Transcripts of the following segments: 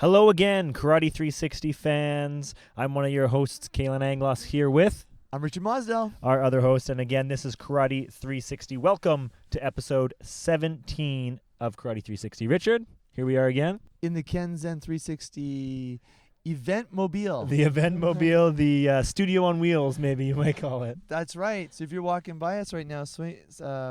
Hello again, Karate 360 fans. I'm one of your hosts, Kalan Anglos, here with I'm Richard Mosdell. our other host. And again, this is Karate 360. Welcome to episode 17 of Karate 360. Richard, here we are again. In the Kenzen 360 event mobile. The event mobile, the studio on wheels, maybe you might call it. That's right. So if you're walking by us right now,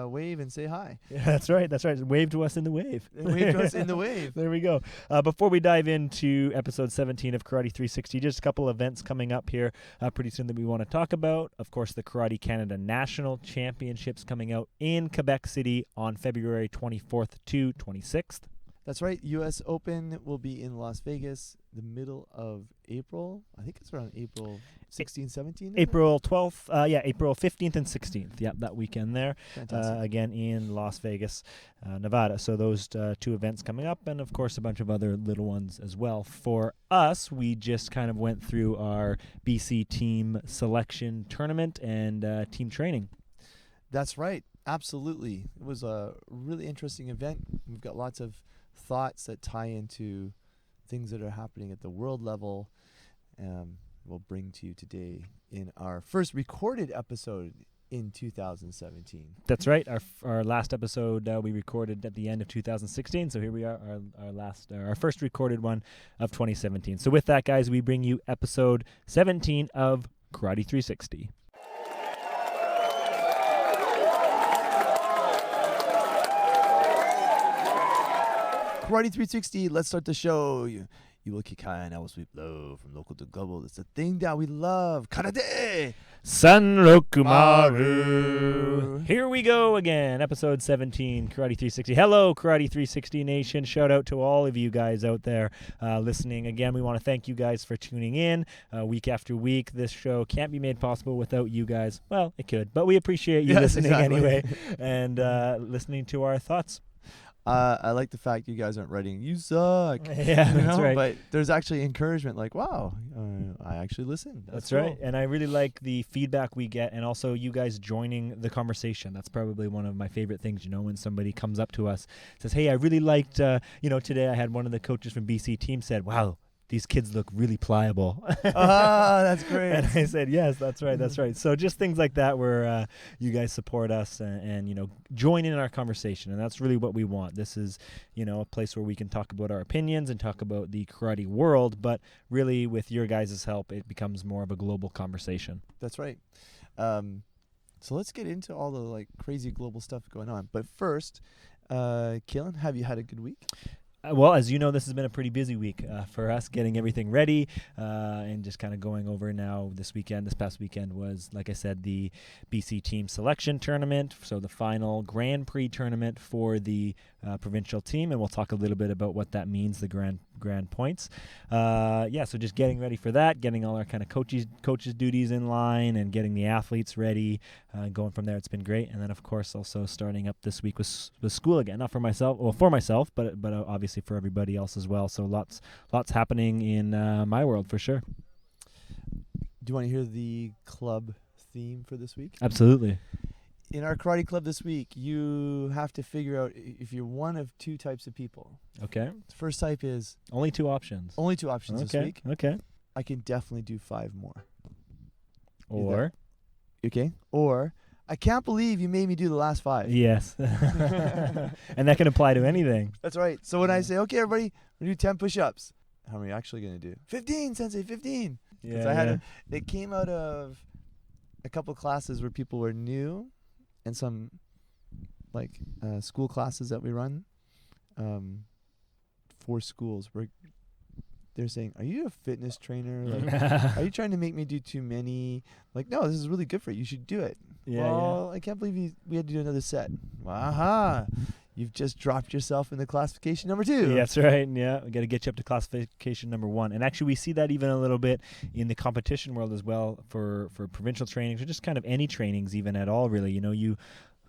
wave and say hi. Yeah, that's right. Wave to us in the wave. Wave to us in the wave. There we go. Before we dive into episode 17 of Karate 360, just a couple events coming up here pretty soon that we want to talk about. Of course, the Karate Canada National Championships coming out in Quebec City on February 24th to 26th. That's right. U.S. Open will be in Las Vegas the middle of April. I think it's around April 16, 17. April 12th. April 15th and 16th. Yep, that weekend there. Fantastic. Again in Las Vegas, Nevada. So those two events coming up, and of course a bunch of other little ones as well. For us, we just kind of went through our BC team selection tournament and team training. That's right. Absolutely. It was a really interesting event. We've got lots of thoughts that tie into things that are happening at the world level. We'll bring to you today in our first recorded episode in 2017. That's right. Our last episode we recorded at the end of 2016. So here we are, our first recorded one of 2017. So with that, guys, we bring you episode 17 of Karate 360. Karate 360, let's start the show. You will kick high and I will sweep low from local to global. It's the thing that we love. Karate! Sanrokumaru. Here we go again. Episode 17, Karate 360. Hello, Karate 360 Nation. Shout out to all of you guys out there listening. Again, we want to thank you guys for tuning in week after week. This show can't be made possible without you guys. Well, it could, but we appreciate you listening anyway and listening to our thoughts. I like the fact you guys aren't writing, you suck. Yeah, that's right. But there's actually encouragement like, wow, I actually listen. That's right. And I really like the feedback we get and also you guys joining the conversation. That's probably one of my favorite things, when somebody comes up to us, says, hey, I really liked, today I had one of the coaches from BC team said, wow, these kids look really pliable. That's great. And I said, yes, that's right. So just things like that where you guys support us and join in our conversation. And that's really what we want. This is, a place where we can talk about our opinions and talk about the karate world. But really, with your guys' help, it becomes more of a global conversation. That's right. So let's get into all the crazy global stuff going on. But first, Kalan, have you had a good week? Well, as you know, this has been a pretty busy week for us, getting everything ready and just kind of going over now this past weekend was, like I said, the BC team selection tournament. So the final Grand Prix tournament for the provincial team. And we'll talk a little bit about what that means, the grand points. So just getting ready for that, getting all our kind of coaches duties in line and getting the athletes ready. Going from there, it's been great. And then, of course, also starting up this week with school again, not for myself, but obviously for everybody else as well. So lots happening in my world for sure. Do you want to hear the club theme for this week? Absolutely. In our karate club this week, you have to figure out if you're one of two types of people. Okay. The first type is only two options this week. Okay. I can definitely do 5 more. Or I can't believe you made me do the last 5. Yes. And that can apply to anything. That's right. So when I say, okay, everybody, we're going to do 10 push-ups. How many are you actually going to do? 15, Sensei, 15. Yeah. It came out of a couple classes where people were new and some school classes that we run for schools where they're saying, are you a fitness trainer? Are you trying to make me do too many? No, this is really good for you. You should do it. I can't believe we had to do another set. Aha. You've just dropped yourself in the classification number 2. Yeah, that's right. Yeah, we got to get you up to classification number 1. And actually, we see that even a little bit in the competition world as well for provincial trainings or just kind of any trainings even at all, really.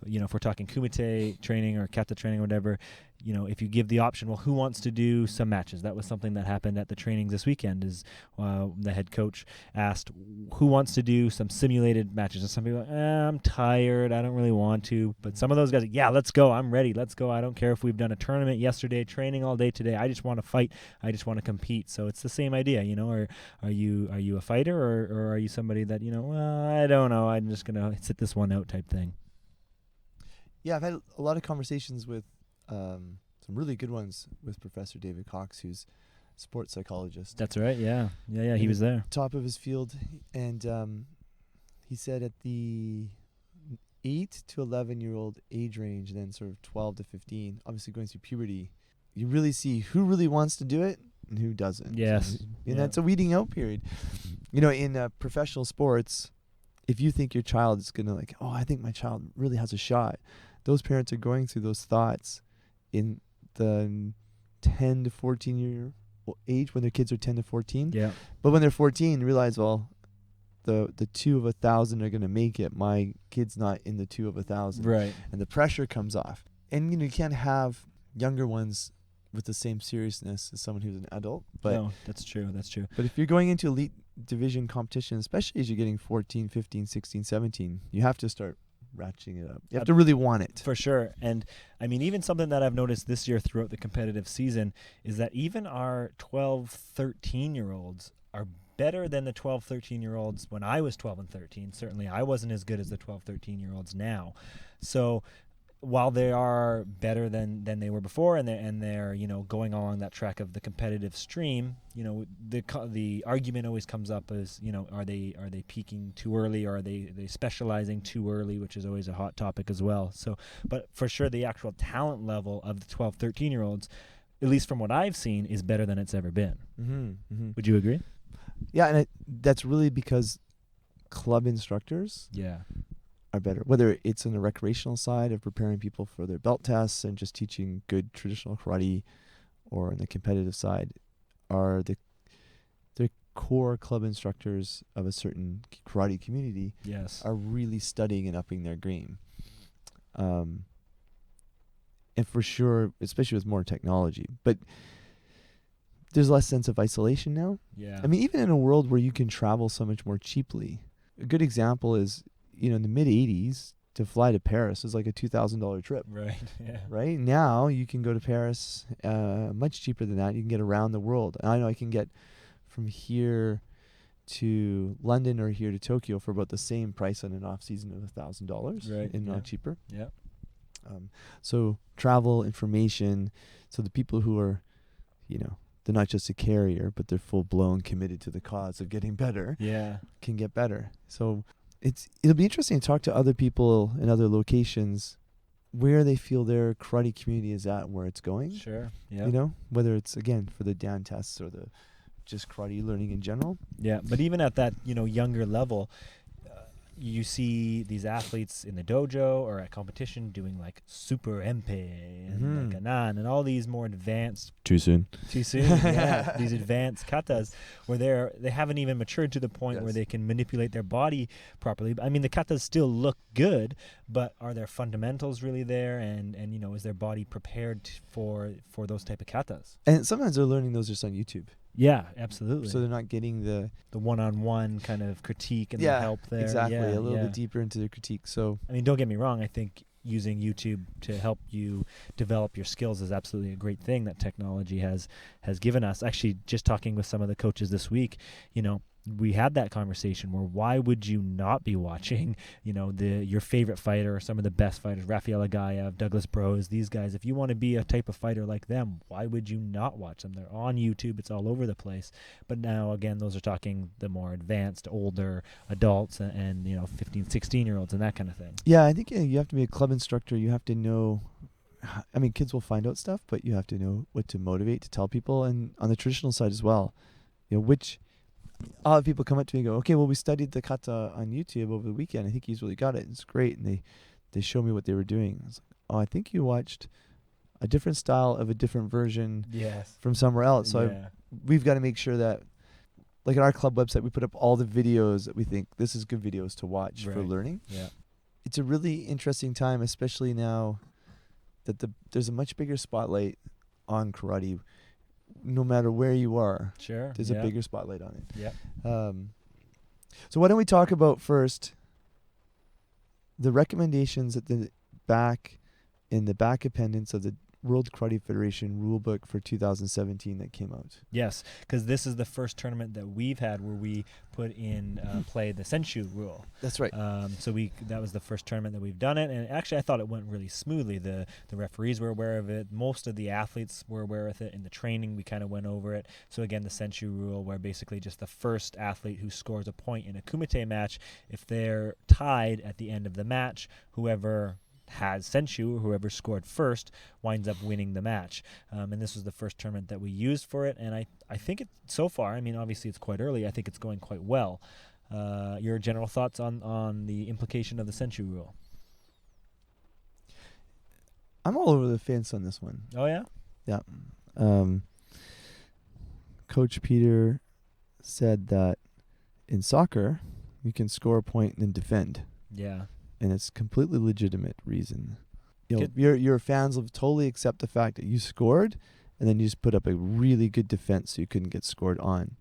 if we're talking kumite training or kata training or whatever, if you give the option, well, who wants to do some matches? That was something that happened at the trainings this weekend. Is the head coach asked who wants to do some simulated matches, and some people are, I'm tired, I don't really want to. But some of those guys, yeah, let's go, I'm ready, let's go. I don't care if we've done a tournament yesterday, training all day today. I just want to fight. I just want to compete. So it's the same idea, Or are you a fighter, or are you somebody that well, I don't know, I'm just gonna sit this one out type thing? Yeah, I've had a lot of conversations with some really good ones with Professor David Cox, who's a sports psychologist. That's right. Yeah. He was there, top of his field, and he said at the 8 to 11-year-old age range, and then sort of 12 to 15, obviously going through puberty, you really see who really wants to do it and who doesn't. Yes. And that's a weeding out period. In professional sports, if you think your child is going to I think my child really has a shot, those parents are going through those thoughts in the 10 to 14 year age, when their kids are 10 to 14. Yeah. But when they're 14, realize, well, the 2 of 1,000 are going to make it. My kid's not in the 2 of 1,000. Right. And the pressure comes off. And you can't have younger ones with the same seriousness as someone who's an adult. But no, that's true. But if you're going into elite division competition, especially as you're getting 14, 15, 16, 17, you have to start ratcheting it up. You have to really want it. For sure. And I mean, even something that I've noticed this year throughout the competitive season is that even our 12, 13-year-olds are better than the 12, 13-year-olds when I was 12 and 13. Certainly I wasn't as good as the 12, 13-year-olds now. So while they are better than they were before, and they're going along that track of the competitive stream, the argument always comes up as are they peaking too early, or are they specializing too early, which is always a hot topic as well. So, but for sure, the actual talent level of the 12, 13-year-olds, at least from what I've seen, is better than it's ever been. Mm-hmm, mm-hmm. Would you agree? Yeah, and that's really because club instructors are better, whether it's on the recreational side of preparing people for their belt tests and just teaching good traditional karate, or on the competitive side are the core club instructors of a certain karate community. Yes. Are really studying and upping their game. And for sure, especially with more technology, but there's less sense of isolation now. Yeah. I mean, even in a world where you can travel so much more cheaply, a good example is, in the mid 80s, to fly to Paris was like a $2,000 trip. Right. Yeah. Right now, you can go to Paris much cheaper than that. You can get around the world. And I know I can get from here to London or here to Tokyo for about the same price on an off season of $1,000, right? And not cheaper. Yeah. So travel, information. So the people who are, they're not just a carrier, but they're full blown committed to the cause of getting better. Yeah. Can get better. So it'll be interesting to talk to other people in other locations where they feel their karate community is at and where it's going. Sure. Yeah. Whether it's, again, for the Dan tests or the just karate learning in general. Yeah. But even at that, younger level, you see these athletes in the dojo or at competition doing like super empe and Kalan and all these more advanced. Too soon. Yeah. These advanced katas where they haven't even matured to the point where they can manipulate their body properly. I mean, the katas still look good, but are their fundamentals really there? And is their body prepared for those type of katas? And sometimes they're learning those just on YouTube. Yeah, absolutely. So they're not getting the one-on-one kind of critique and the help there. Exactly, a little bit deeper into the critique. So I mean, don't get me wrong. I think using YouTube to help you develop your skills is absolutely a great thing that technology has given us. Actually, just talking with some of the coaches this week, we had that conversation where why would you not be watching, your favorite fighter or some of the best fighters, Rafael Agaev, Douglas Bros, these guys. If you want to be a type of fighter like them, why would you not watch them? They're on YouTube. It's all over the place. But now, again, those are talking the more advanced, older adults and 15, 16-year-olds and that kind of thing. Yeah, I think you have to be a club instructor. You have to know, I mean, kids will find out stuff, but you have to know what to motivate, to tell people. And on the traditional side as well, I'll have people come up to me and go, okay, well, we studied the kata on YouTube over the weekend. I think he's really got it. It's great. And they show me what they were doing. I was like, oh, I think you watched a different style of a different version from somewhere else. So we've got to make sure that, like at our club website, we put up all the videos that we think this is good videos to watch for learning. Yeah. it's a really interesting time, especially now that there's a much bigger spotlight on karate. No matter where you are, Sure. there's a bigger spotlight on it. Yeah. So why don't we talk about first the recommendations at the back in the back appendix of the World Karate Federation rulebook for 2017 that came out. Yes, because this is the first tournament that we've had where we put in play the senshu rule. That's right. So that was the first tournament that we've done it, and actually I thought it went really smoothly. The referees were aware of it. Most of the athletes were aware of it. In the training, we kind of went over it. So again, the senshu rule, where basically just the first athlete who scores a point in a kumite match, if they're tied at the end of the match, whoever has senshu, or whoever scored first, winds up winning the match. And this was the first tournament that we used for it, and I think it so far, I mean, obviously it's quite early, I think it's going quite well. Your general thoughts on the implication of the senshu rule? I'm all over the fence on this one. Oh, yeah? Yeah. Coach Peter said that in soccer, you can score a point and then defend. Yeah. And it's completely legitimate reason. You know, your fans will totally accept the fact that you scored, and then you just put up a really good defense so you couldn't get scored on.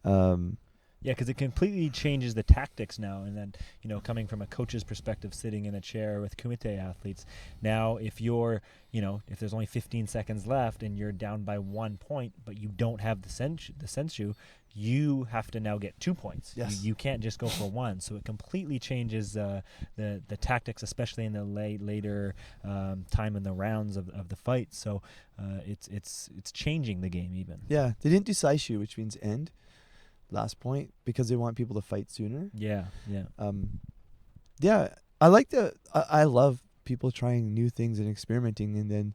Yeah, because it completely changes the tactics now. And then, you know, coming from a coach's perspective, sitting in a chair with kumite athletes, now if you're, you know, if there's only 15 seconds left and you're down by 1 point, but you don't have the senshu, you have to now get 2 points. Yes. You can't just go for one. So it completely changes the tactics, especially in the later time in the rounds of the fight. So it's changing the game even. Yeah, they didn't do saishu, which means end, last point, because they want people to fight sooner. Yeah. Yeah, I like I love people trying new things and experimenting, and then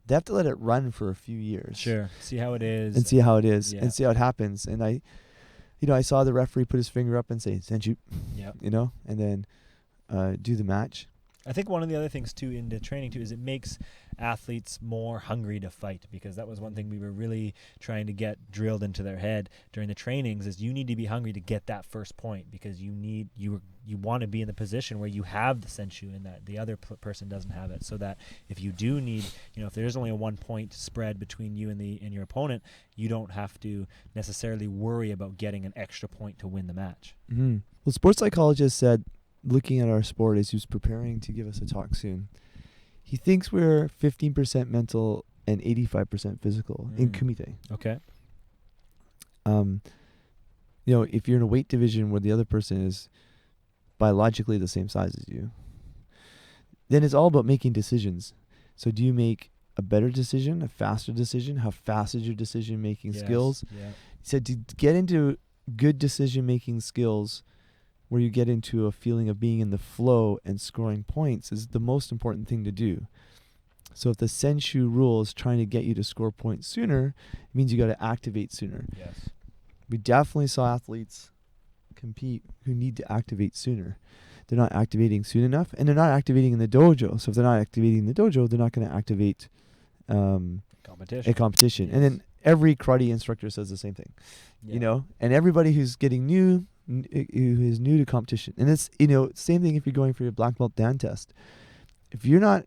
they have to let it run for a few years. Sure. See how it is. And see how it is, Yeah. and see how it happens. And I saw the referee put his finger up and say, "Senshu," Yep. you know, and then do the match. I think one of the other things too in the training too is it makes athletes more hungry to fight, because that was one thing we were really trying to get drilled into their head during the trainings, is you need to be hungry to get that first point, because you want to be in the position where you have the senshu and that the other person doesn't have it, so that if you do need, you know, if there's only a 1 point spread between you and your opponent, you don't have to necessarily worry about getting an extra point to win the match. Mm-hmm. Well, sports psychologist said, looking at our sport as he was preparing to give us a talk soon, he thinks we're 15% mental and 85% physical in kumite. Okay. You know, if you're in a weight division where the other person is biologically the same size as you, then it's all about making decisions. So do you make a better decision, a faster decision? How fast is your decision-making skills? Yeah. He said to get into good decision-making skills where you get into a feeling of being in the flow and scoring points is the most important thing to do. So if the senshu rule is trying to get you to score points sooner, it means you got to activate sooner. Yes. We definitely saw athletes compete who need to activate sooner. They're not activating soon enough, and they're not activating in the dojo. So if they're not activating in the dojo, they're not going to activate Competition. a competition. Yes. And then every karate instructor says the same thing, Yeah. you know, and everybody who's getting who is new to competition. And it's, you know, same thing if you're going for your black belt Dan test. If you're not,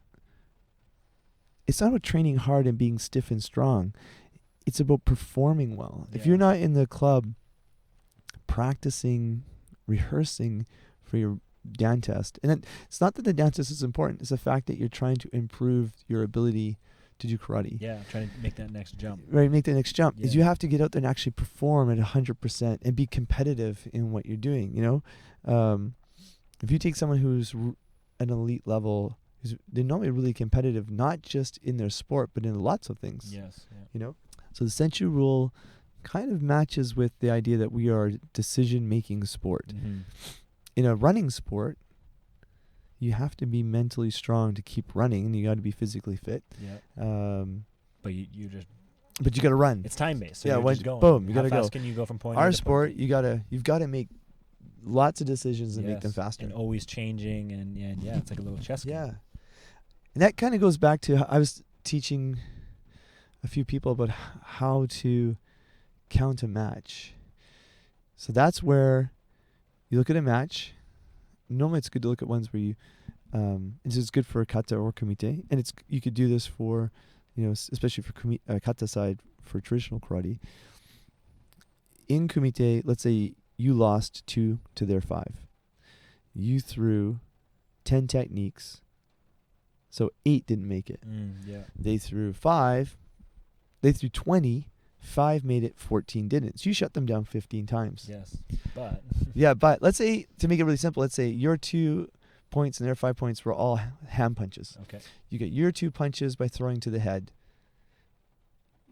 it's not about training hard and being stiff and strong. It's about performing well. If you're not in the club practicing, rehearsing for your Dan test, and it's not that the Dan test is important, it's the fact that you're trying to improve your ability to do karate. Yeah, trying to make that next jump. Right, make the next jump. Is Yeah. you have to get out there and actually perform at 100% and be competitive in what you're doing, you know? If you take someone who's at an elite level, they're normally really competitive, not just in their sport, but in lots of things. Yes. Yeah. You know? So the senshu rule kind of matches with the idea that we are a decision-making sport. Mm-hmm. In a running sport, you have to be mentally strong to keep running, and you got to be physically fit. Yeah. But you just, But you got to run. it's time based. So Yeah, you're when- just going. boom, you How gotta go. fast can you go from point A Our to sport, point you've got to make lots of decisions and make them Yes, faster. and always changing, and yeah, it's like a little chess game. Yeah. And that kind of goes back to, I was teaching a few people about how to count a match. So that's where you look at a match normally it's good to look at ones where you, this is good for kata or kumite, and you could do this for, especially for kata side for traditional karate. In kumite, let's say you lost 2 to their 5. You threw 10 techniques, so 8 didn't make it. They threw 5. They threw 20. 5 made it, 14 didn't. So you shut them down 15 times. Yes, but but let's say, to make it really simple, let's say your 2 points and their 5 points were all hand punches. Okay. You get your 2 punches by throwing to the head.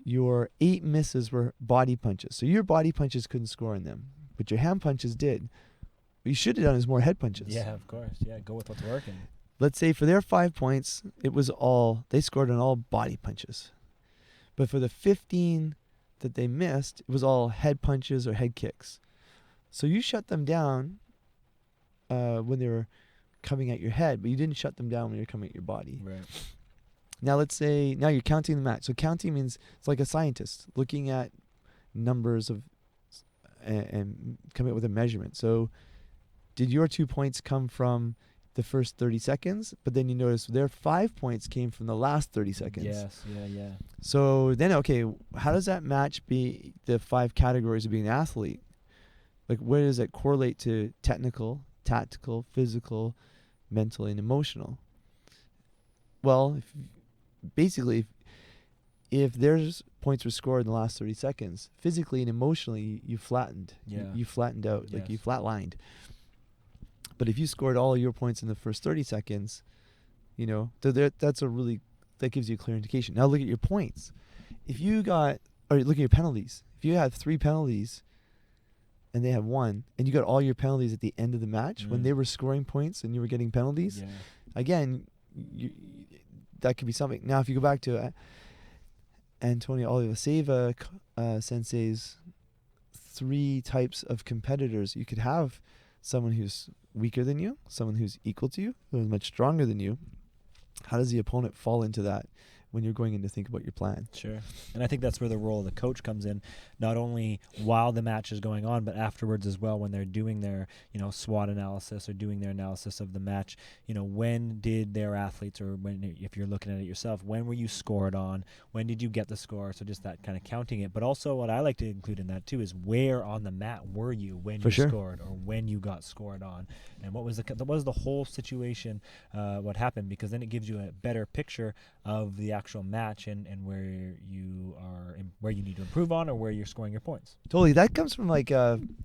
Your 8 misses were body punches. So your body punches couldn't score on them, but your hand punches did. What you should have done is more head punches. Yeah, of course. Yeah, go with what's working. Let's say for their 5 points, they scored on all body punches. But for the 15 that they missed, it was all head punches or head kicks. So you shut them down when they were coming at your head, but you didn't shut them down when they were coming at your body. Right. Now let's say, now you're counting the match. So counting means it's like a scientist looking at numbers and coming up with a measurement. So did your 2 points come from the first 30 seconds? But then you notice their 5 points came from the last 30 seconds. Yes, yeah. So then, okay, how does that match be the 5 categories of being an athlete? Like, where does it correlate to technical, tactical, physical, mental, and emotional? Well, if their points were scored in the last 30 seconds, physically and emotionally, you flattened. Yeah. You flattened out, Yes. like you flatlined. But if you scored all your points in the first 30 seconds, that gives you a clear indication. Now look at your look at your penalties. If you had 3 penalties and they had 1, and you got all your penalties at the end of the match when they were scoring points and you were getting penalties, again, that could be something. Now, if you go back to Antonio Olivaseva sensei's 3 types of competitors, you could have someone who's weaker than you, someone who's equal to you, who's much stronger than you. How does the opponent fall into that when you're going in to think about your plan? Sure. And I think that's where the role of the coach comes in, not only while the match is going on, but afterwards as well, when they're doing their, SWOT analysis or doing their analysis of the match. When did their athletes, or if you're looking at it yourself, when were you scored on? When did you get the score? So just that kind of counting it. But also what I like to include in that too is where on the mat were you when you scored, or when you got scored on, and what was the whole situation, what happened, because then it gives you a better picture of the actual match and where you are, where you need to improve on, or where you're scoring your points. Totally. That comes from like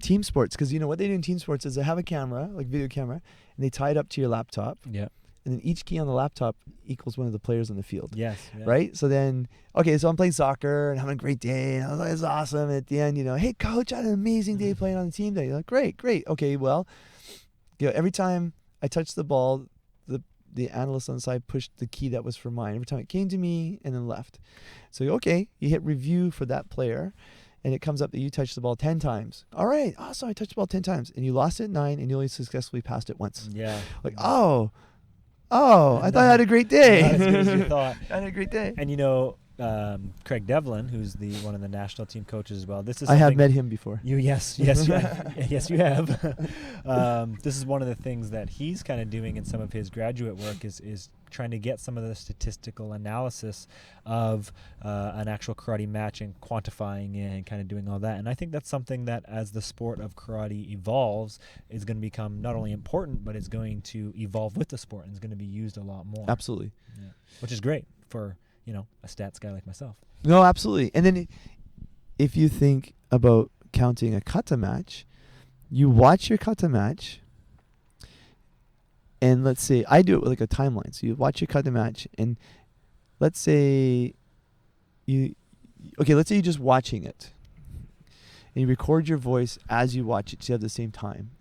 team sports, because what they do in team sports is they have a camera, like video camera, and they tie it up to your laptop. Yeah. And then each key on the laptop equals one of the players on the field. Yes. Yeah. Right? So then, okay, so I'm playing soccer and having a great day, and I was like, it's awesome. And at the end, hey, coach, I had an amazing day playing on the team day. You're like, great. Okay, well, every time I touched the ball, the analyst on the side pushed the key that was for mine. Every time it came to me and then left. So, okay, you hit review for that player, and it comes up that you touched the ball 10 times. All right, awesome, I touched the ball 10 times. And you lost it 9, and you only successfully passed it once. Yeah. Like, I thought I had a great day. Not as good as you thought. I had a great day. And Craig Devlin, who's one of the national team coaches as well. I have met him before. Yes, you have. This is one of the things that he's kind of doing in some of his graduate work is trying to get some of the statistical analysis of an actual karate match and quantifying it and kind of doing all that. And I think that's something that, as the sport of karate evolves, is going to become not only important, but it's going to evolve with the sport and is going to be used a lot more. Absolutely. Yeah. Which is great for a stats guy like myself. No, absolutely. And then if you think about counting a kata match, you watch your kata match, and let's say I do it with like a timeline. So you watch your kata match, and let's say you're just watching it, and you record your voice as you watch it, so you have the same time.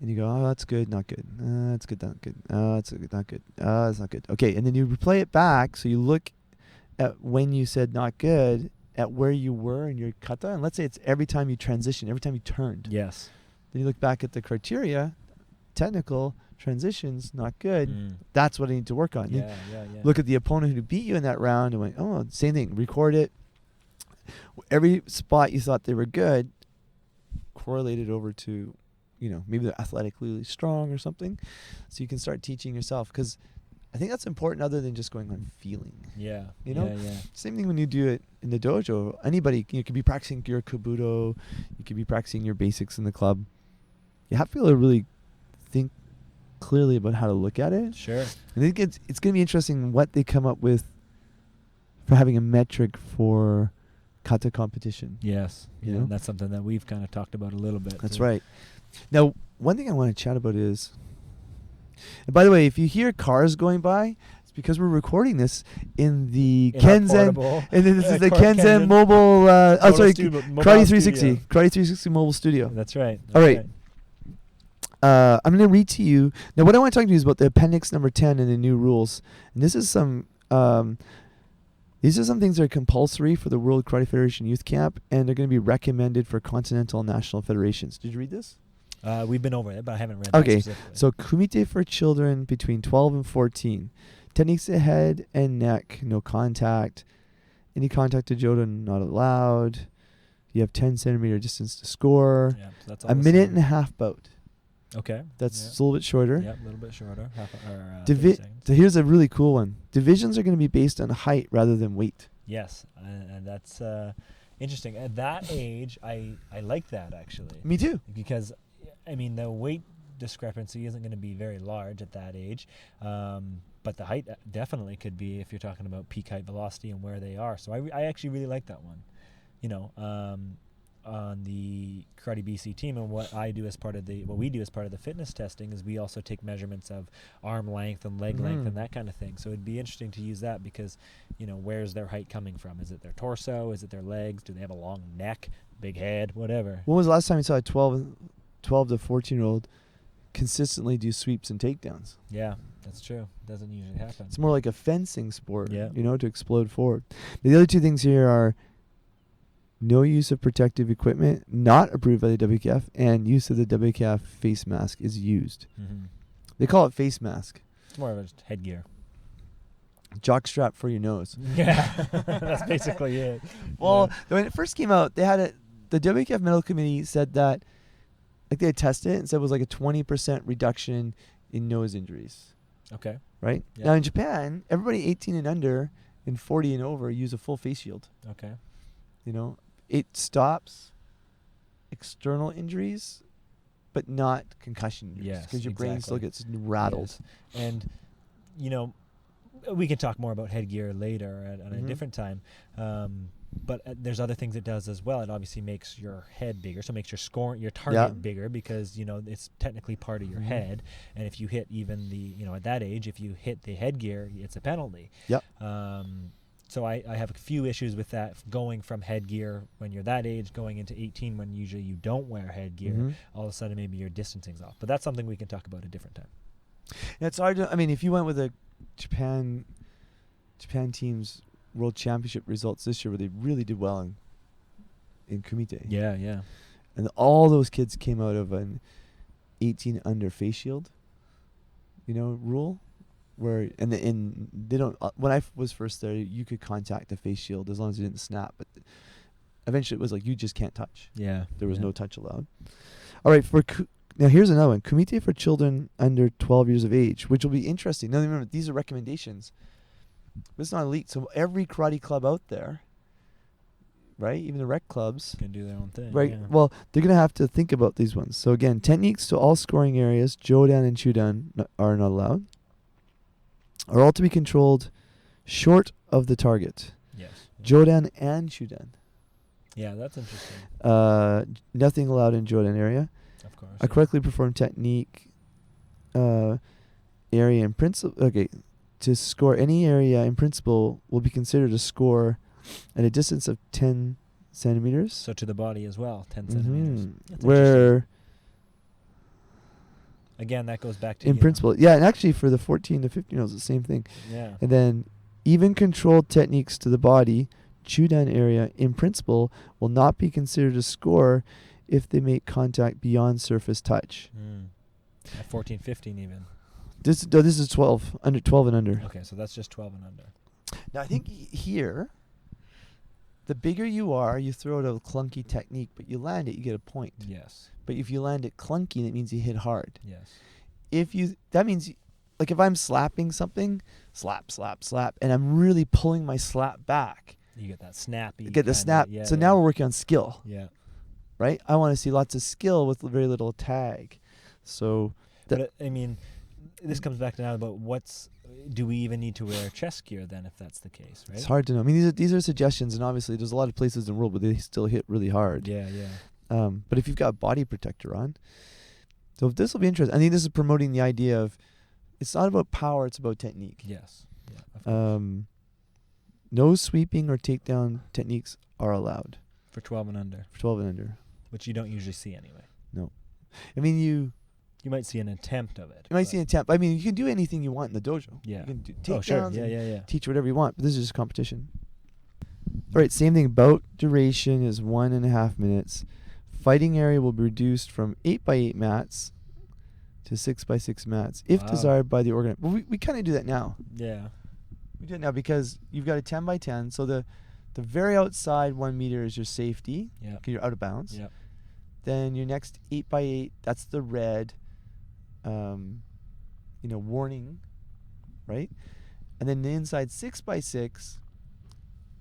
And you go, oh, that's good, not good. That's good, not good. That's good, not good. That's not good. Okay, and then you replay it back, so you look at when you said not good, at where you were in your kata, and let's say it's every time you transition, every time you turned. Yes. Then you look back at the criteria, technical, transitions, not good. That's what I need to work on. Yeah. Look at the opponent who beat you in that round and went, oh, same thing, record it. Every spot you thought they were good, correlated over to maybe they're athletically really strong or something. So you can start teaching yourself, because I think that's important other than just going on feeling. Yeah. You know? Yeah. Same thing when you do it in the dojo. Anybody, you could be practicing your kabuto, you could be practicing your basics in the club. You have to be able to really think clearly about how to look at it. Sure. I think it's going to be interesting what they come up with for having a metric for kata competition. Yes. You Yeah. know? That's something that we've kind of talked about a little bit. That's too. right. Now, one thing I want to chat about is, and by the way, if you hear cars going by, it's because we're recording this in the In our Kenzen, portable, and then this is the Kenzen Kenzen mobile. mobile Karate studio. 360, Karate 360 mobile studio. That's right. All right. I'm going to read to you now. What I want to talk to you is about the appendix number 10 and the new rules. And this is some. These are some things that are compulsory for the World Karate Federation Youth Camp, and they're going to be recommended for continental and national federations. Did you read this? We've been over it, but I haven't read Okay, that specifically. so kumite for children between 12 and 14. Techniques to head and neck, no contact. Any contact to Jodo not allowed. You have 10 centimeter distance to score. Yeah, so that's all A the minute same. and a half bout. Okay. That's Yeah. a little bit shorter. Yeah, a little bit shorter. 30 seconds. So here's a really cool one. Divisions are going to be based on height rather than weight. Yes, and that's interesting. At that age, I like that actually. Me too. Because, I mean, the weight discrepancy isn't going to be very large at that age, but the height definitely could be if you're talking about peak height velocity and where they are. So I actually really like that one. On the Karate BC team, and what we do as part of the fitness testing is we also take measurements of arm length and leg length and that kind of thing. So it'd be interesting to use that because, where's their height coming from? Is it their torso? Is it their legs? Do they have a long neck, big head, whatever? When was the last time you saw a 12 to 14-year-old consistently do sweeps and takedowns? Yeah, that's true. Doesn't usually happen. It's more like a fencing sport, Yeah. To explode forward. The other two things here are no use of protective equipment, not approved by the WKF, and use of the WKF face mask is used. Mm-hmm. They call it face mask. It's more of a headgear. Jock strap for your nose. Yeah, that's basically it. Well, Yeah. when it first came out, they had the WKF medical committee said that, like, they had tested it and said it was like a 20% reduction in nose injuries. Okay. Right? Yeah. Now in Japan, everybody 18 and under and 40 and over use a full face shield. Okay. It stops external injuries, but not concussion injuries. Yes, Because your brain still exactly. gets rattled. Yes. And, we can talk more about headgear later at a Mhm. different time. But there's other things it does as well. It obviously makes your head bigger, so it makes your target bigger because, it's technically part of your Mhm. head. And if you hit even at that age, if you hit the headgear, it's a penalty. Yep. So I have a few issues with that, going from headgear when you're that age, going into 18 when usually you don't wear headgear. Mhm. All of a sudden maybe your distancing's off. But that's something we can talk about a different time. Yeah, it's hard to, if you went with a Japan team's world championship results this year where they really did well in kumite. Yeah. And all those kids came out of an 18 under face shield, rule. Where they don't. When I was first there, you could contact the face shield as long as it didn't snap. But eventually, it was like you just can't touch. Yeah. There was no touch allowed. All right, now here's another one: kumite for children under 12 years of age, which will be interesting. Now remember, these are recommendations. But it's not elite, so every karate club out there, right? Even the rec clubs, Can do their own thing. right? Yeah. Well, they're gonna have to think about these ones. So again, techniques to all scoring areas, jodan and chudan, are not allowed. Are all to be controlled short of the target. Yes. Jodan and chudan. Yeah, that's interesting. Nothing allowed in jodan area. Of course. A correctly performed technique area in principle. Okay, to score any area in principle will be considered a score at a distance of 10 centimeters. So to the body as well, 10 Mhm. centimeters. That's interesting. Where Again, that goes back to in principle, and actually for the 14 to 15-year-olds, the same thing. Yeah. And then even controlled techniques to the body, chudan area, in principle, will not be considered a score if they make contact beyond surface touch. At 14, 15 even. This is 12 and under. Okay, so that's just 12 and under. Now I think here, The bigger you are, you throw out a clunky technique, but you land it, you get a point. Yes. But if you land it clunky, that means you hit hard. Yes. That means, like if I'm slapping something, slap, slap, slap, and I'm really pulling my slap back. You get that snappy. Get the snap. Yeah, so now we're working on skill, Yeah. right? I want to see lots of skill with very little tag. So, But I mean, this comes back to now about do we even need to wear chest gear then if that's the case, right? it's hard to know. I mean, these are suggestions, and obviously there's a lot of places in the world where they still hit really hard. Yeah, yeah. But if you've got a body protector on, so this will be interesting. I think this is promoting the idea of it's not about power, it's about technique. Yes. Yeah. Of course. No sweeping or takedown techniques are allowed For 12 and under, for 12 and under. which you don't usually see anyway. No. I mean, you You might see an attempt of it. might but- see an attempt. I mean, you can do anything you want in the dojo. Yeah. You can do Oh, sure. takedowns Yeah, and yeah, yeah. teach whatever you want, but this is just competition. All right, same thing. Bout duration is 1.5 minutes. Fighting area will be reduced from 8x8 mats to 6x6 mats, if Wow. desired by the organizer. Well, we kind of do that now. Yeah. We do it now because you've got a 10x10, so the very outside 1 meter is your safety, Yeah. 'cause you're out of bounds. Yeah. Then your next 8x8, that's the red, warning, right? And then the inside 6x6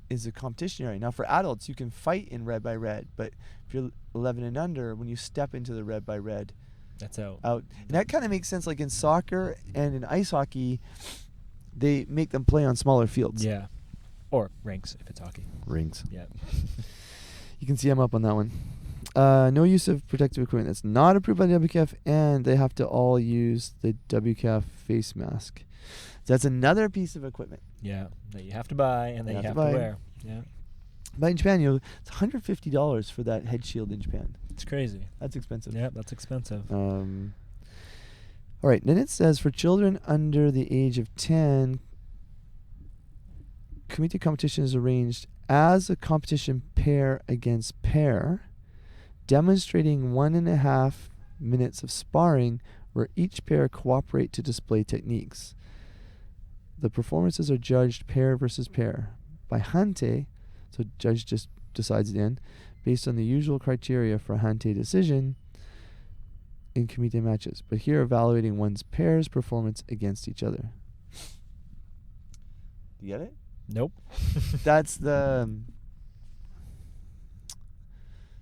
is a competition area. Now for adults, you can fight in red by red, but if you're 11 and under, when you step into the red by red, That's out. out. And that kind of makes sense. Like in soccer and in ice hockey, they make them play on smaller fields. Yeah. Or rinks if it's hockey. Rings. Yeah. You can see I'm up on that one. No use of protective equipment that's not approved by the WKF, and they have to all use the WKF face mask. So that's another piece of equipment. Yeah. That you have to buy and that you have to buy. wear. Yeah. But in Japan, it's $150 for that head shield in Japan. It's crazy. That's expensive. Yeah, that's expensive. All right. Then it says for children under the age of 10, kumite competition is arranged as a competition pair against pair, demonstrating 1.5 minutes of sparring where each pair cooperate to display techniques. The performances are judged pair versus pair by hante, so judge just decides the end, based on the usual criteria for a hante decision in kumite matches, but here evaluating one's pair's performance against each other. You get it? Nope. That's the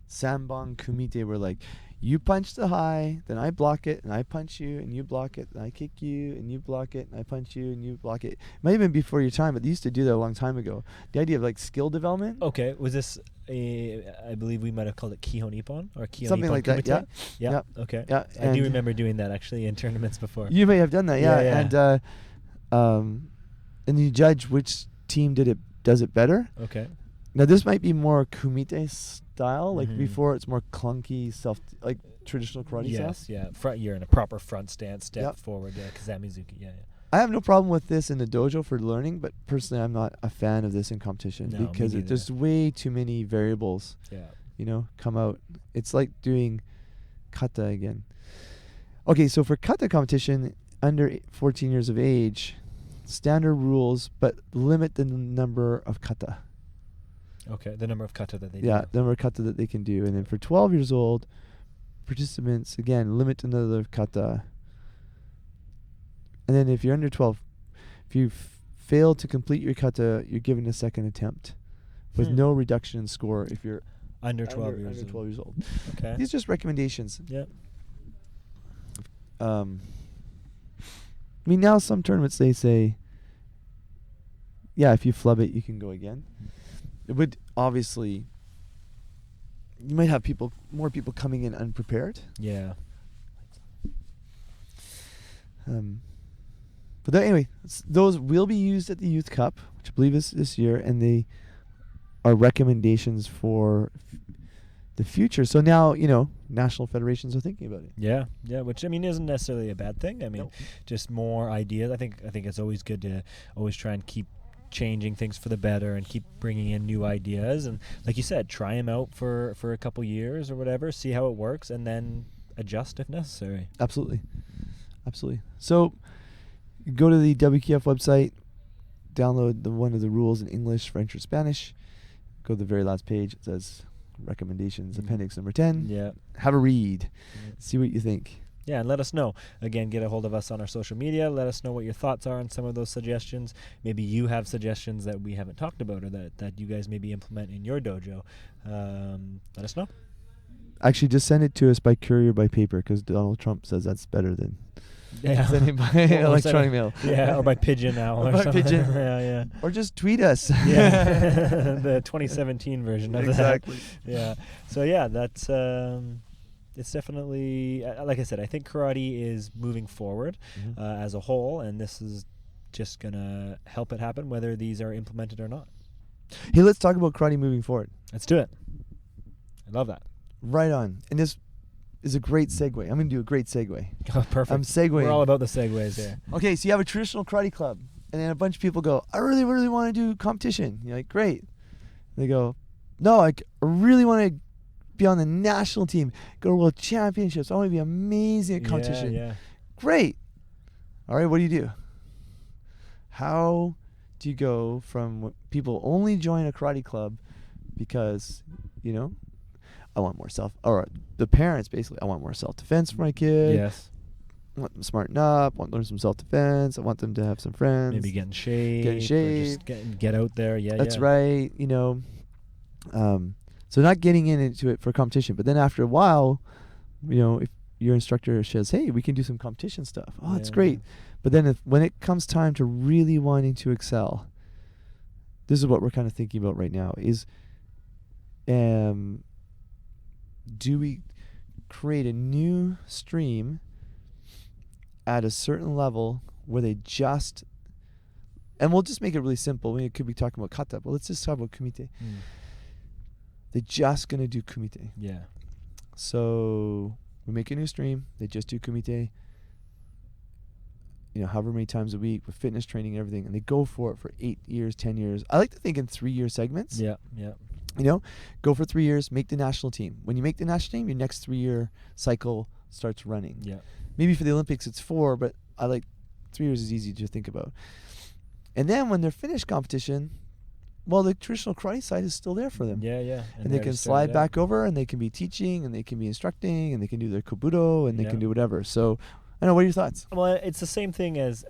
Sambong kumite, where like you punch the high, then I block it, and I punch you, and you block it, and I kick you, and you block it, and I punch you, and you block it. It might have been before your time, but they used to do that a long time ago. The idea of like skill development. Okay. Was this I believe we might have called it Kihon Ippon or Kihon Something Ippon like that, kumite? yeah. Yeah. Yeah. Okay. Yeah, I do and remember doing that actually in tournaments before. you may have done that, yeah. Yeah, yeah. And you judge which team does it better. Okay. Now this might be more kumite style, like Mhm. before it's more clunky like traditional karate Yes. stuff. Yeah. Front. You're in a proper front stance, step Yep. forward. Yeah. Kazamizuki. Yeah. Yeah. I have no problem with this in the dojo for learning, but personally I'm not a fan of this in competition No, me because neither. there's way too many variables, Yeah. come out. It's like doing kata again. Okay, so for kata competition under 14 years of age, standard rules, but limit the number of kata. Okay. The number of kata that they Yeah, do. the number of kata that they can do. And then for 12 years old, participants, again, limit the number of kata. And then if you're under 12, if you fail to complete your kata, you're given a second attempt with no reduction in score if you're Under 12 years. under old. 12 years old. Okay. These are just recommendations. Yeah. I mean, now some tournaments they say, yeah, if you flub it, you can go again. It would obviously, you might have more people coming in unprepared. Yeah. But anyway, those will be used at the Youth Cup, which I believe is this year, and they are recommendations for the future. So now, national federations are thinking about it. Yeah, yeah, which I mean isn't necessarily a bad thing. I mean, Nope. just more ideas. I think it's always good to always try and keep changing things for the better and keep bringing in new ideas. And like you said, try them out for a couple years or whatever, see how it works, and then adjust if necessary. Absolutely. So go to the WKF website, download one of the rules in English, French, or Spanish, go to the very last page. It says recommendations, appendix number 10. Yeah. Have a read. Yeah. See what you think. Yeah, and let us know. Again, get a hold of us on our social media. Let us know what your thoughts are on some of those suggestions. Maybe you have suggestions that we haven't talked about or that you guys maybe implement in your dojo. Let us know. Actually, just send it to us by courier by paper, because Donald Trump says that's better than sending by electronic mail. Yeah, or by pigeon owl. Or Or by something. pigeon. Yeah. Or just tweet us. Yeah. The 2017 version of Exactly. that. Yeah. So yeah, that's it's definitely like I said. I think karate is moving forward as a whole, and this is just gonna help it happen, whether these are implemented or not. Hey, let's talk about karate moving forward. Let's do it. I love that. Right on. And this is a great segue. I'm going to do a great segue. Oh, perfect. I'm segueing. We're all about the segues here. Okay, so you have a traditional karate club, and then a bunch of people go, I really, really want to do competition. You're like, great. They go, no, I really want to be on the national team, go to world championships. I want to be amazing at competition. Yeah. Great. All right, what do? How do you go from people only join a karate club because, I want more the parents basically, I want more self-defense for my kid. Yes. I want them to smarten up, I want them to learn some self-defense, I want them to have some friends. Maybe get in shape. Get in shape. Or just get out there. Yeah, That's right, So not getting into it for competition, but then after a while, if your instructor says, hey, we can do some competition stuff. Oh, that's great. But then when it comes time to really wanting to excel, this is what we're kind of thinking about right now is, do we create a new stream at a certain level where they just, and we'll just make it really simple. We could be talking about kata, but let's just talk about kumite. They're just going to do kumite. Yeah. So we make a new stream. They just do kumite, however many times a week with fitness training and everything. And they go for it for 8 years, 10 years. I like to think in 3-year segments. Yeah. Go for 3 years, make the national team. When you make the national team, your next 3-year cycle starts running. Yeah. Maybe for the Olympics it's 4, but I like 3 years is easy to think about. And then when they're finished competition, well, the traditional karate side is still there for them. Yeah. And they can slide back over, and they can be teaching, and they can be instructing, and they can do their kobudo, and they can do whatever. So, I know, what are your thoughts? Well, it's the same thing as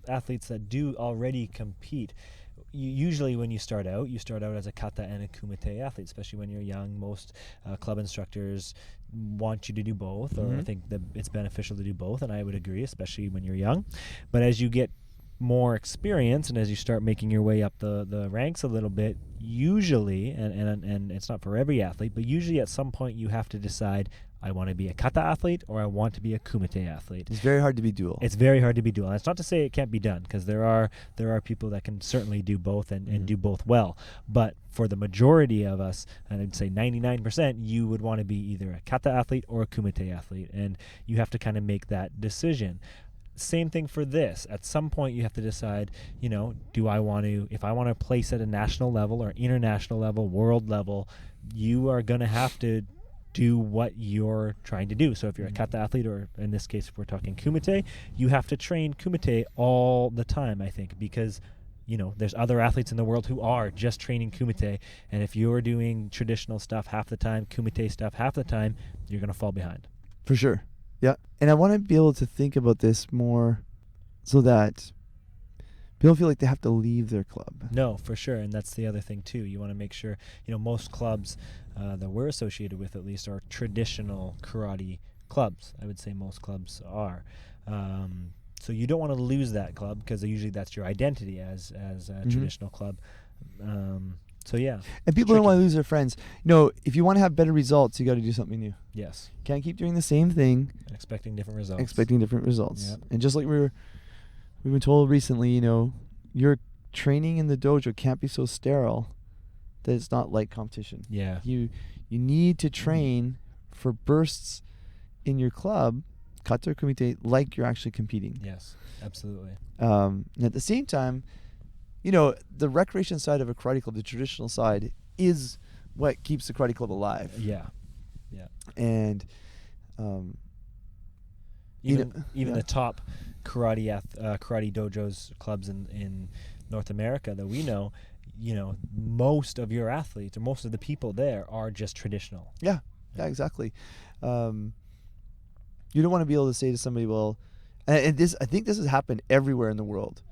athletes that do already compete. Usually when you start out as a kata and a kumite athlete, especially when you're young. Most club instructors want you to do both, or think that it's beneficial to do both, and I would agree, especially when you're young. But as you get more experience and as you start making your way up the ranks a little bit, usually, and it's not for every athlete, but usually at some point you have to decide, I want to be a kata athlete or I want to be a kumite athlete. It's very hard to be dual. It's very hard to be dual. And it's not to say it can't be done, because there are people that can certainly do both and do both well. But for the majority of us, and I'd say 99%, you would want to be either a kata athlete or a kumite athlete. And you have to kind of make that decision. Same thing for this. At some point you have to decide, if I want to place at a national level or international level, world level, you are going to have to do what you're trying to do. So if you're a kata athlete, or in this case, if we're talking kumite, you have to train kumite all the time, I think, because there's other athletes in the world who are just training kumite, and if you're doing traditional stuff half the time, kumite stuff half the time, you're going to fall behind. For sure. Yeah. And I want to be able to think about this more so that people feel like they have to leave their club. No, for sure. And that's the other thing too. You want to make sure, most clubs that we're associated with, at least, are traditional karate clubs. I would say most clubs are. So you don't want to lose that club, because usually that's your identity as a traditional club. So yeah. And people don't want to lose their friends. If you want to have better results, you got to do something new. Yes. Can't keep doing the same thing. And expecting different results. Yep. And just like we've been told recently, your training in the dojo can't be so sterile that it's not like competition. Yeah. You need to train for bursts in your club, kata or kumite, like you're actually competing. Yes, absolutely. And at the same time, the recreation side of a karate club, the traditional side, is what keeps the karate club alive. Yeah. And even the top karate dojos clubs in North America that we know, most of your athletes or most of the people there are just traditional. Yeah, exactly. You don't want to be able to say to somebody, well, and this, I think this has happened everywhere in the world,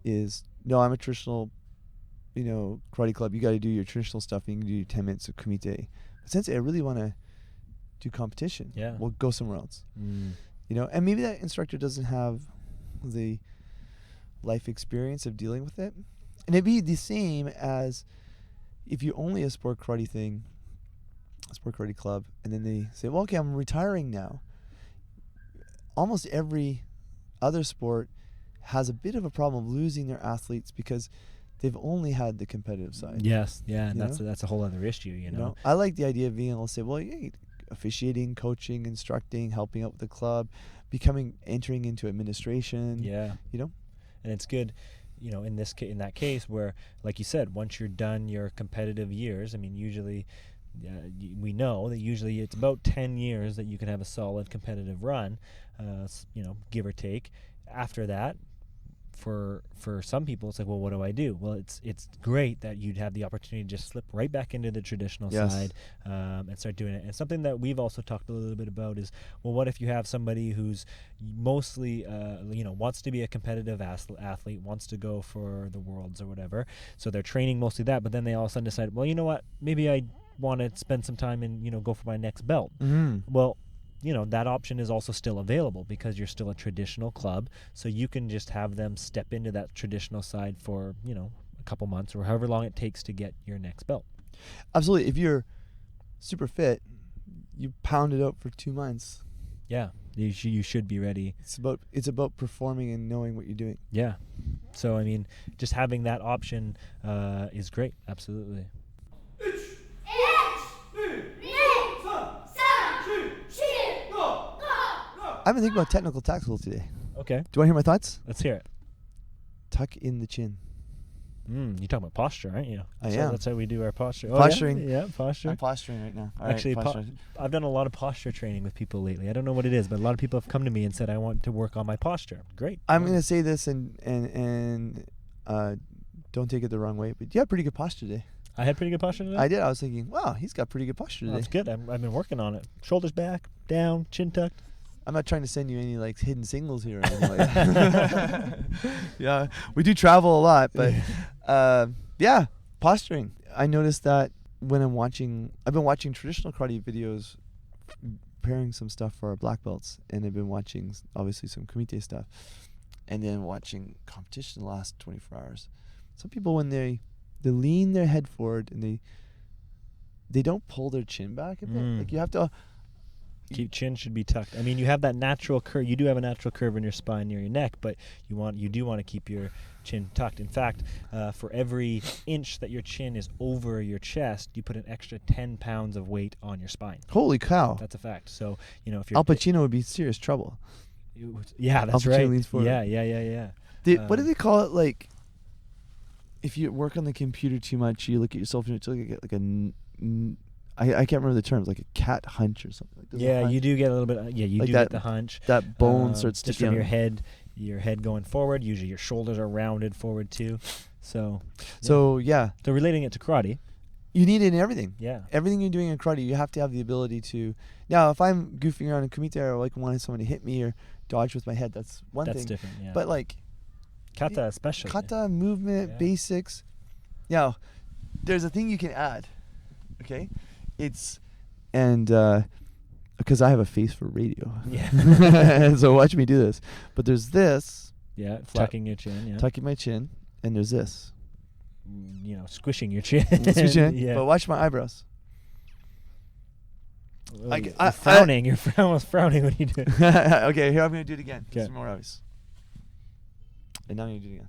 is, no, I'm a traditional, karate club. You got to do your traditional stuff, and you can do your 10 minutes of kumite. But since I really want to do competition, we'll go somewhere else. And maybe that instructor doesn't have the life experience of dealing with it. And it'd be the same as if you only a sport karate club, and then they say, well, okay, I'm retiring now. Almost every other sport has a bit of a problem losing their athletes because they've only had the competitive side. Yes, yeah, and that's a whole other issue, I like the idea of being able to say, well, officiating, coaching, instructing, helping out with the club, entering into administration. Yeah. And it's good, in that case where, like you said, once you're done your competitive years, I mean, usually we know that usually it's about 10 years that you can have a solid competitive run, give or take. After that, for some people, it's like, well, what do I do? Well, it's great that you'd have the opportunity to just slip right back into the traditional side and start doing it. And something that we've also talked a little bit about is, well, what if you have somebody who's mostly, wants to be a competitive athlete, wants to go for the worlds or whatever, so they're training mostly that, but then they all of a sudden decide, well, you know what, maybe I want to spend some time and go for my next belt. Well, that option is also still available because you're still a traditional club, so you can just have them step into that traditional side for a couple months or however long it takes to get your next belt. Absolutely. If you're super fit, you pound it out for 2 months. Yeah, you should be ready. It's about performing and knowing what you're doing. Yeah. So I mean, just having that option is great. Absolutely. I've been thinking about technical tactical today. Okay. Do you want to hear my thoughts? Let's hear it. Tuck in the chin. You're talking about posture, aren't you? I am. That's how we do our posture. Posturing. Yeah, posture. I'm posturing right now. Actually, I've done a lot of posture training with people lately. I don't know what it is, but a lot of people have come to me and said, I want to work on my posture. Great. I'm going to say this and don't take it the wrong way, but you have pretty good posture today. I had pretty good posture today? I did. I was thinking, wow, he's got pretty good posture today. That's good. I've been working on it. Shoulders back, down, chin tucked. I'm not trying to send you any hidden signals here or anything like that. Yeah, we do travel a lot, but posturing. I noticed that when I've been watching traditional karate videos, preparing some stuff for our black belts, and I've been watching obviously some kumite stuff, and then watching competition the last 24 hours. Some people, when they lean their head forward and they don't pull their chin back a bit. Like you have to. Chin should be tucked. I mean, you have that natural curve. You do have a natural curve in your spine near your neck, but you do want to keep your chin tucked. In fact, for every inch that your chin is over your chest, you put an extra 10 pounds of weight on your spine. Holy cow! That's a fact. So if you're Al Pacino would be in serious trouble. Yeah, that's Al Pacino right. leans forward. Yeah. What do they call it? Like, if you work on the computer too much, you look at yourself and you get I can't remember the terms, like a cat hunch or something. Yeah, you do get a little bit. You do get the hunch. That bone starts just sticking from your head going forward. Usually your shoulders are rounded forward too. So relating it to karate, you need it in everything. Yeah, everything you're doing in karate, you have to have the ability to. Now, if I'm goofing around in kumite or wanting someone to hit me or dodge with my head, that's one thing. That's different. Yeah, but kata especially. Kata movement basics. Now, there's a thing you can add. Okay. Because I have a face for radio. Yeah. So watch me do this. But there's this. Yeah, tucking your chin. Yeah. Tucking my chin, and there's this. Squishing your chin. Yeah. But watch my eyebrows. You're frowning. You're almost frowning when you do it. Okay, here I'm going to do it again. It's more obvious. And now I'm going to do it again.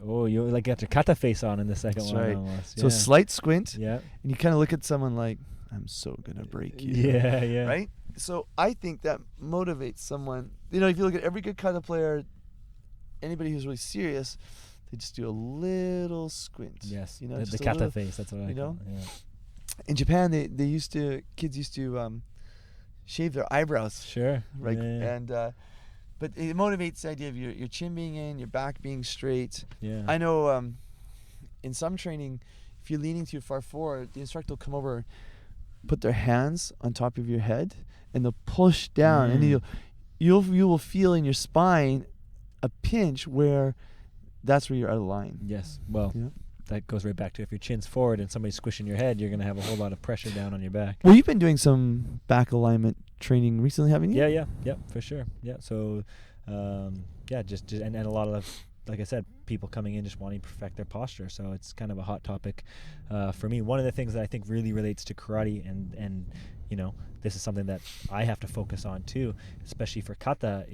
Oh, you got your kata face on in the second That's one. Right. Almost. Yeah. So slight squint. Yeah. And you kind of look at someone like, I'm so gonna break you. Yeah. Right. So I think that motivates someone. If you look at every good kata player, anybody who's really serious, they just do a little squint. Yes. The kata face. That's what I call it. Yeah. In Japan, kids used to shave their eyebrows. Sure. Right. Yeah. And but it motivates the idea of your chin being in, your back being straight. Yeah. I know in some training, if you're leaning too far forward, the instructor will come over, put their hands on top of your head, and they'll push down, and you will feel in your spine a pinch where that's where you're out of line. Yes. Well, that goes right back to if your chin's forward and somebody's squishing your head, you're going to have a whole lot of pressure down on your back. Well, you've been doing some back alignment training recently, haven't you? Yeah, for sure. Yeah, so, just and a lot of, like I said, people coming in just wanting to perfect their posture. So it's kind of a hot topic for me. One of the things that I think really relates to karate, and this is something that I have to focus on too, especially for kata,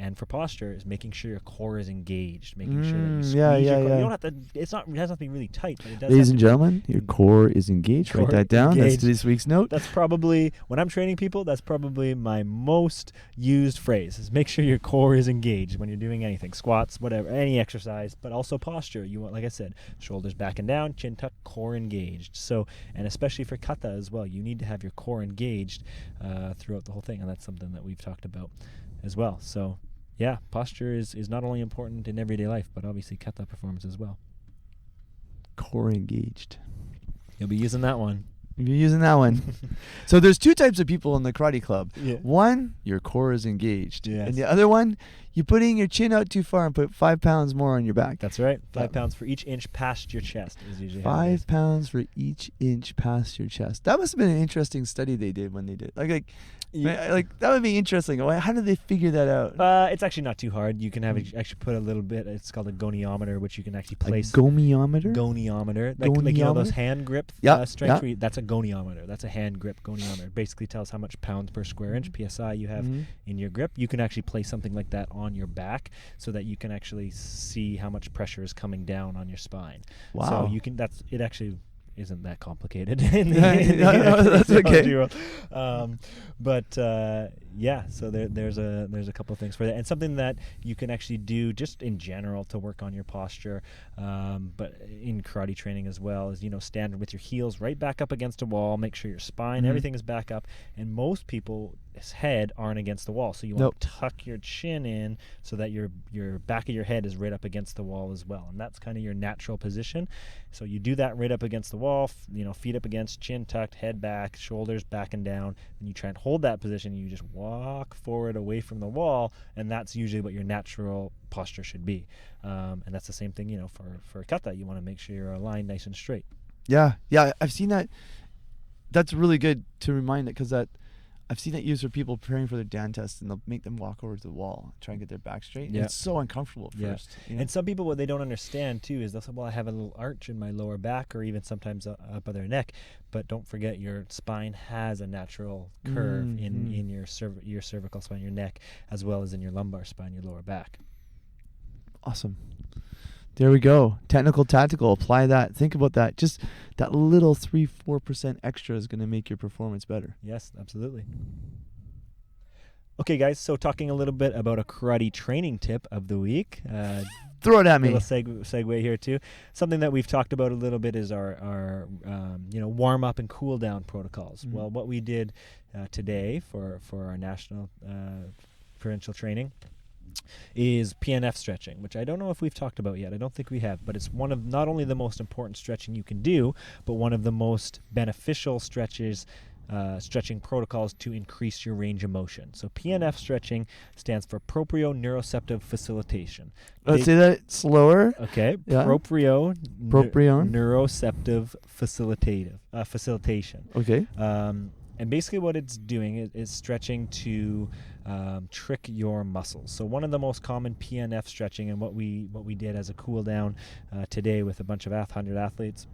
and for posture, is making sure your core is engaged, making sure that you squeeze your core. You don't have to, it has not to be really tight, but it does. Ladies and gentlemen, your core is engaged. Write that down. Engaged. That's this week's note. That's probably, when I'm training people, that's probably my most used phrase, is make sure your core is engaged when you're doing anything, squats, whatever, any exercise, but also posture. You want, like I said, shoulders back and down, chin tucked, core engaged. So, and especially for kata as well, you need to have your core engaged throughout the whole thing, and that's something that we've talked about as well. So, yeah, posture is not only important in everyday life, but obviously kata performance as well. Core engaged. You'll be using that one. You're using that one. So there's two types of people in the karate club. Yeah. One, your core is engaged. Yes. And the other one, you're putting your chin out too far and put 5 pounds more on your back. That's right. 5 pounds for each inch past your chest is usually how it is. 5 pounds for each inch past your chest. That must have been an interesting study they did when they did. Like that would be interesting. How did they figure that out? It's actually not too hard. You can actually put a little bit. It's called a goniometer, which you can actually place. A gomiometer? Goniometer. Like those hand grip strength. That's a goniometer. That's a hand grip goniometer. It basically tells how much pounds per square inch PSI you have in your grip. You can actually place something like that on your back so that you can actually see how much pressure is coming down on your spine. Wow. So you can. It actually isn't that complicated. That's okay. So there's a couple of things for that, and something that you can actually do just in general to work on your posture, but in karate training as well, is stand with your heels right back up against a wall, make sure your spine, everything is back up, and most people's head aren't against the wall, so you want to tuck your chin in so that your back of your head is right up against the wall as well, and that's kind of your natural position. So you do that right up against the wall, feet up against, chin tucked, head back, shoulders back and down, and you try and hold that position, and you just walk forward away from the wall, and that's usually what your natural posture should be. And that's the same thing, for kata. You want to make sure you're aligned nice and straight. Yeah, I've seen that. That's really good to remind it, because I've seen it used for people preparing for their Dan test, and they'll make them walk over to the wall, try and get their back straight. Yeah. It's so uncomfortable at first. And some people, what they don't understand too is they'll say, well, I have a little arch in my lower back, or even sometimes up by their neck. But don't forget, your spine has a natural curve in your cervical spine, your neck, as well as in your lumbar spine, your lower back. Awesome. There we go. Technical, tactical. Apply that. Think about that. Just that little 3-4% extra is going to make your performance better. Yes, absolutely. Okay, guys. So talking a little bit about a karate training tip of the week. Throw it at me. Little segue here too. Something that we've talked about a little bit is our warm up and cool down protocols. Well, what we did today for our national provincial training is PNF stretching, which I don't know if we've talked about yet. I don't think we have, but it's one of not only the most important stretching you can do, but one of the most beneficial stretching protocols to increase your range of motion. So PNF stretching stands for proprioneuroceptive facilitation. Let's say that slower. Okay. Yeah. Proprioneuroceptive facilitation. Okay. And basically what it's doing is stretching to trick your muscles. So one of the most common PNF stretching, and what we did as a cool down today with a bunch of 100 athletes,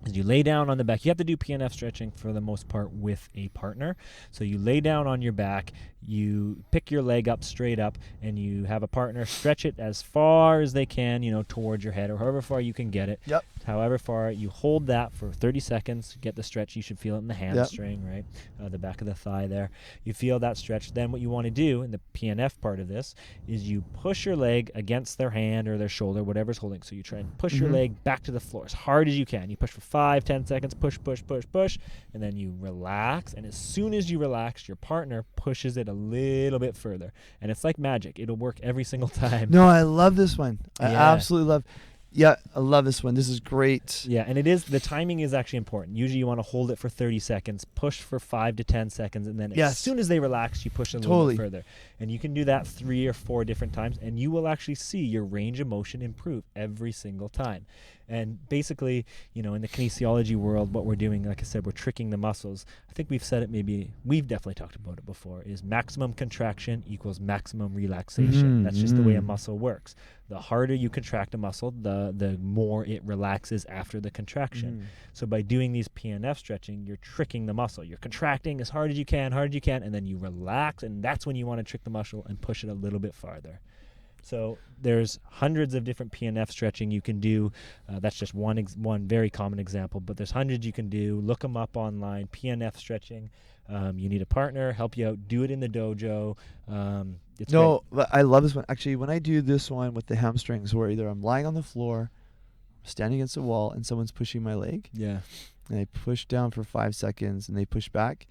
is you lay down on the back. You have to do PNF stretching for the most part with a partner. So you lay down on your back, you pick your leg up straight up, and you have a partner stretch it as far as they can, towards your head, or however far you can get it. Yep. However far, you hold that for 30 seconds, get the stretch. You should feel it in the hamstring, right? The back of the thigh there. You feel that stretch. Then what you want to do in the PNF part of this is you push your leg against their hand or their shoulder, whatever's holding. So you try and push your leg back to the floor as hard as you can. You push for 5-10 seconds, push, and then you relax. And as soon as you relax, your partner pushes it a little bit further. And it's like magic. It'll work every single time. No, I love this one. I absolutely love. Yeah, I love this one. This is great. Yeah, and the timing is actually important. Usually you want to hold it for 30 seconds, push for 5 to 10 seconds, and then as soon as they relax, you push a little bit further. And you can do that 3 or 4 different times, and you will actually see your range of motion improve every single time. And basically, in the kinesiology world, what we're doing, like I said, we're tricking the muscles. I think we've said it, we've definitely talked about it before, is maximum contraction equals maximum relaxation. That's just the way a muscle works. The harder you contract a muscle, the more it relaxes after the contraction. So by doing these PNF stretching, you're tricking the muscle. You're contracting as hard as you can, and then you relax, and that's when you want to trick the muscle and push it a little bit farther. So there's hundreds of different PNF stretching you can do. That's just one very common example, but there's hundreds you can do. Look them up online, PNF stretching. You need a partner, help you out, do it in the dojo. But I love this one. Actually, when I do this one with the hamstrings, where either I'm lying on the floor, standing against a wall, and someone's pushing my leg. Yeah. And I push down for 5 seconds, and they push back.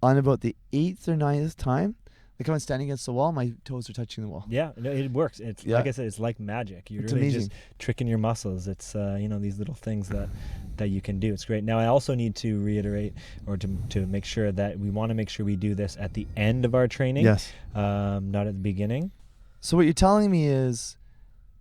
On about the 8th or 9th time, like I'm standing against the wall, my toes are touching the wall. Yeah, no, it works. It's like I said, it's like magic. You're really amazing. Just tricking your muscles. It's these little things that you can do. It's great. Now I also need to reiterate or to make sure that we want to make sure we do this at the end of our training. Yes. Not at the beginning. So what you're telling me is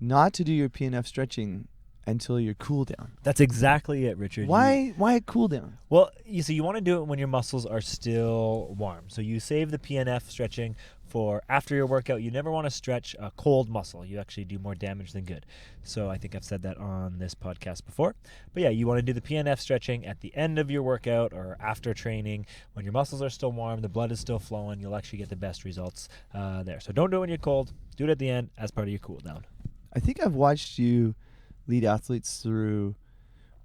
not to do your PNF stretching until your cool down. That's exactly it, Richard. Why a cool down? Well, you want to do it when your muscles are still warm. So you save the PNF stretching for after your workout. You never want to stretch a cold muscle. You actually do more damage than good. So I think I've said that on this podcast before. But yeah, you want to do the PNF stretching at the end of your workout or after training when your muscles are still warm, the blood is still flowing. You'll actually get the best results there. So don't do it when you're cold. Do it at the end as part of your cool down. I think I've watched you lead athletes through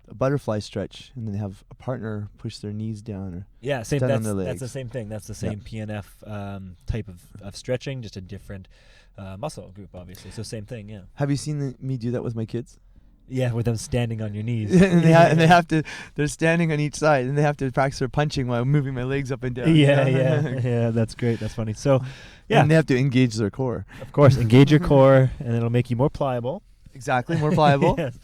a butterfly stretch, and then they have a partner push their knees down or same. stand on their legs. That's the same thing. That's the same PNF type of stretching, just a different muscle group, obviously. So same thing, yeah. Have you seen me do that with my kids? Yeah, with them standing on your knees. and they have to. They're standing on each side, and they have to practice their punching while moving my legs up and down. Yeah. That's great. That's funny. So, yeah, and they have to engage their core. Of course, engage your core, and it'll make you more pliable. Exactly, more pliable. Yes.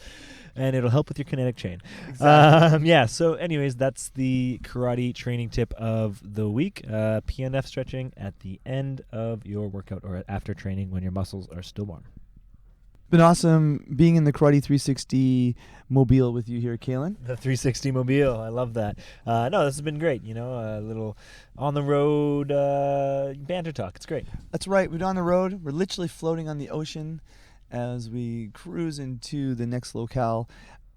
And it'll help with your kinetic chain. Exactly. So anyways, that's the karate training tip of the week. PNF stretching at the end of your workout or after training when your muscles are still warm. Been awesome being in the Karate 360 mobile with you here, Kalan. The 360 mobile. I love that. No, this has been great. A little on the road banter talk. It's great. That's right. We're on the road. We're literally floating on the ocean as we cruise into the next locale.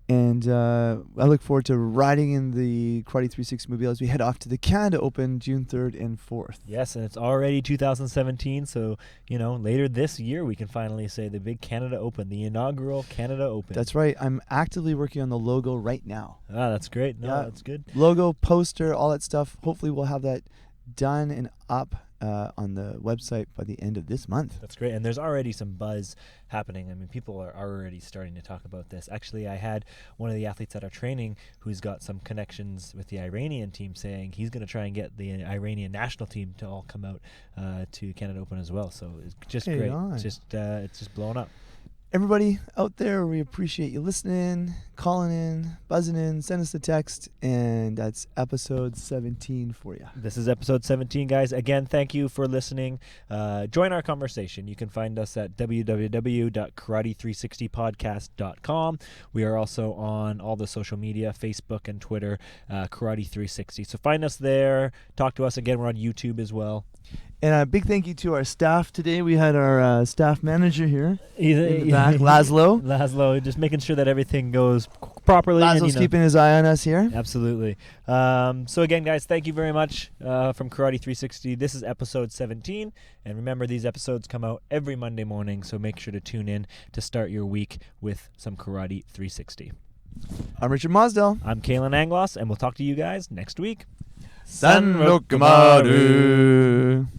And I look forward to riding in the Karate 360 mobile as we head off to the Canada Open June 3rd and 4th. Yes, and it's already 2017, so, later this year we can finally say the big Canada Open, the inaugural Canada Open. That's right. I'm actively working on the logo right now. Ah, that's great. No, that's good. Logo, poster, all that stuff. Hopefully we'll have that done and up on the website by the end of this month. That's great. And there's already some buzz happening. I mean, people are already starting to talk about this. Actually, I had one of the athletes at our training who's got some connections with the Iranian team saying he's going to try and get the Iranian national team to all come out to Canada Open as well. So it's just great. It's just blowing up. Everybody out there, we appreciate you listening, calling in, buzzing in, send us a text, and that's episode 17 for you. This is episode 17, guys. Again, thank you for listening. Join our conversation. You can find us at www.karate360podcast.com. We are also on all the social media, Facebook and Twitter, Karate360. So find us there. Talk to us. Again, we're on YouTube as well. And a big thank you to our staff today. We had our staff manager here in the back, Laszlo, just making sure that everything goes properly. Laszlo's keeping his eye on us here. Absolutely. So again, guys, thank you very much from Karate 360. This is episode 17. And remember, these episodes come out every Monday morning, so make sure to tune in to start your week with some Karate 360. I'm Richard Mosdell. I'm Kalan Anglos, and we'll talk to you guys next week. San Rokumaru.